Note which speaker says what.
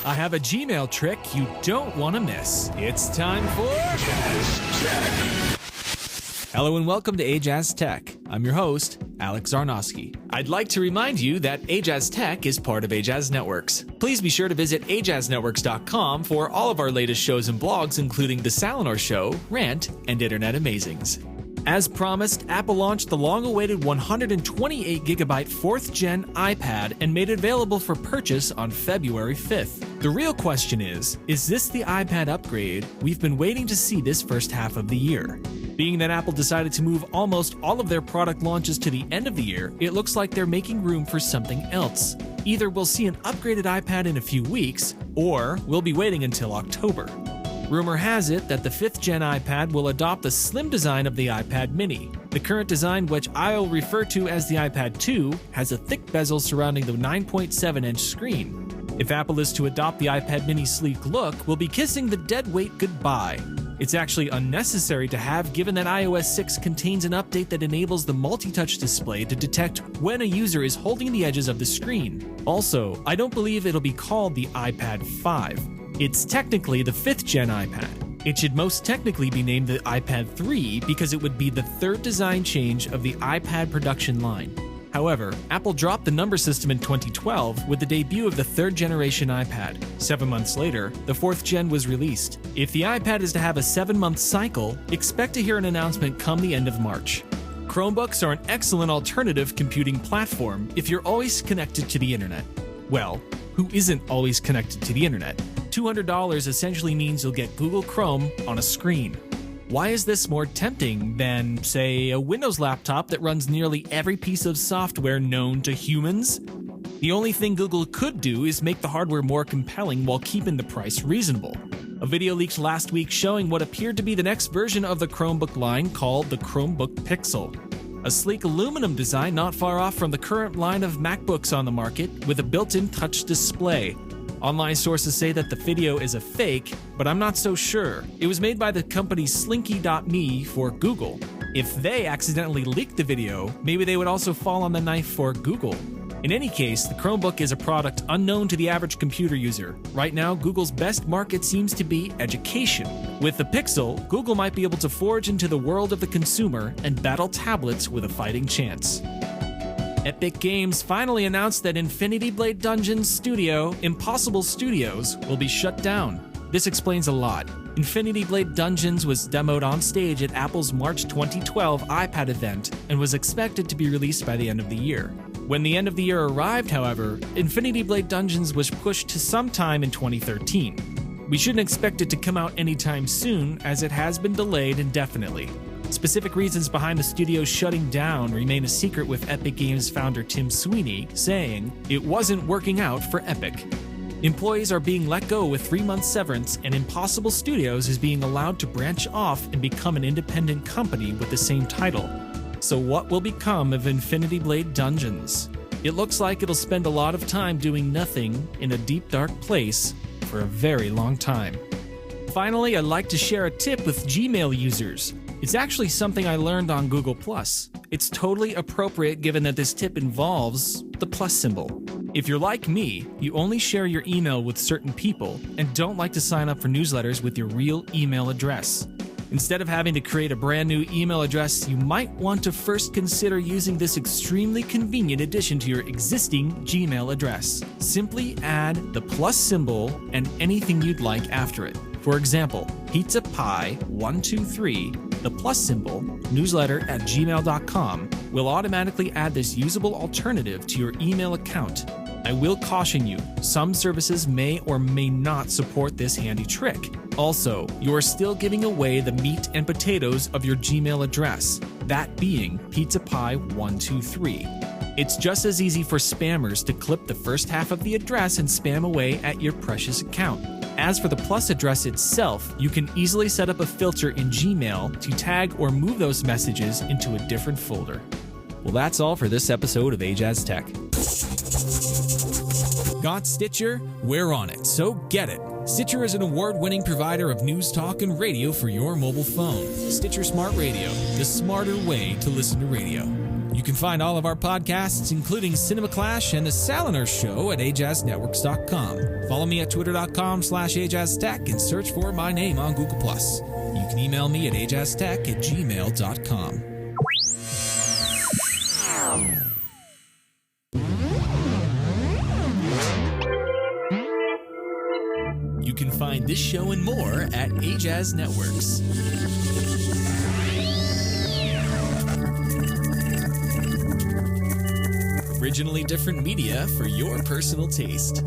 Speaker 1: I have a Gmail trick you don't want to miss. It's time for Ajazz Tech. Hello and welcome to Ajazz Tech. I'm your host, Alex Zarnowski. I'd like to remind you that Ajazz Tech is part of Ajazz Networks. Please be sure to visit AjazzNetworks.com for all of our latest shows and blogs, including The Salinor Show, Rant, and Internet Amazings. As promised, Apple launched the long-awaited 128GB 4th Gen iPad and made it available for purchase on February 5th. The real question is this the iPad upgrade we've been waiting to see this first half of the year? Being that Apple decided to move almost all of their product launches to the end of the year, it looks like they're making room for something else. Either we'll see an upgraded iPad in a few weeks, or we'll be waiting until October. Rumor has it that the 5th Gen iPad will adopt the slim design of the iPad mini. The current design, which I'll refer to as the iPad 2, has a thick bezel surrounding the 9.7-inch screen. If Apple is to adopt the iPad mini's sleek look, we'll be kissing the dead weight goodbye. It's actually unnecessary to have, given that iOS 6 contains an update that enables the multi-touch display to detect when a user is holding the edges of the screen. Also, I don't believe it'll be called the iPad 5. It's technically the 5th Gen iPad. It should most technically be named the iPad 3 because it would be the third design change of the iPad production line. However, Apple dropped the number system in 2012 with the debut of the 3rd generation iPad. 7 months later, the 4th Gen was released. If the iPad is to have a 7-month cycle, expect to hear an announcement come the end of March. Chromebooks are an excellent alternative computing platform if you're always connected to the internet. Well, who isn't always connected to the internet? $200 essentially means you'll get Google Chrome on a screen. Why is this more tempting than, say, a Windows laptop that runs nearly every piece of software known to humans? The only thing Google could do is make the hardware more compelling while keeping the price reasonable. A video leaked last week showing what appeared to be the next version of the Chromebook line called the Chromebook Pixel. A sleek aluminum design not far off from the current line of MacBooks on the market with a built-in touch display. Online sources say that the video is a fake, but I'm not so sure. It was made by the company Slinky.me for Google. If they accidentally leaked the video, maybe they would also fall on the knife for Google. In any case, the Chromebook is a product unknown to the average computer user. Right now, Google's best market seems to be education. With the Pixel, Google might be able to forge into the world of the consumer and battle tablets with a fighting chance. Epic Games finally announced that Infinity Blade Dungeons studio, Impossible Studios, will be shut down. This explains a lot. Infinity Blade Dungeons was demoed on stage at Apple's March 2012 iPad event and was expected to be released by the end of the year. When the end of the year arrived, however, Infinity Blade Dungeons was pushed to sometime in 2013. We shouldn't expect it to come out anytime soon, as it has been delayed indefinitely. Specific reasons behind the studio shutting down remain a secret, with Epic Games founder Tim Sweeney saying it wasn't working out for Epic. Employees are being let go with 3-month severance, and Impossible Studios is being allowed to branch off and become an independent company with the same title. So what will become of Infinity Blade Dungeons? It looks like it'll spend a lot of time doing nothing in a deep dark place for a very long time. Finally, I'd like to share a tip with Gmail users. It's actually something I learned on Google+. It's totally appropriate given that this tip involves the plus symbol. If you're like me, you only share your email with certain people and don't like to sign up for newsletters with your real email address. Instead of having to create a brand new email address, you might want to first consider using this extrememe convenient addition to your existing Gmail address. Simply add the plus symbol and anything you'd like after it. For example, pizzapie123, the plus symbol, newsletter@gmail.com will automatically add this usable alternative to your email account. I will caution you, some services may or may not support this handy trick. Also, you are still giving away the meat and potatoes of your Gmail address, that being pizzapie123. It's just as easy for spammers to clip the first half of the address and spam away at your precious account. As for the plus address itself, you can easily set up a filter in Gmail to tag or move those messages into a different folder. Well, that's all for this episode of Ajazz Tech. Got Stitcher? We're on it, so get it. Stitcher is an award-winning provider of news talk and radio for your mobile phone. Stitcher Smart Radio, the smarter way to listen to radio. You You can find all of our podcasts, including Cinema Clash and The Salinger Show, at AjazzNetworks.com. Follow me at twitter.com/AjazzTech and search for my name on Google+. You can email me at ajazztech@gmail.com. You can find this show and more at Ajazz Networks. Originally different media for your personal taste.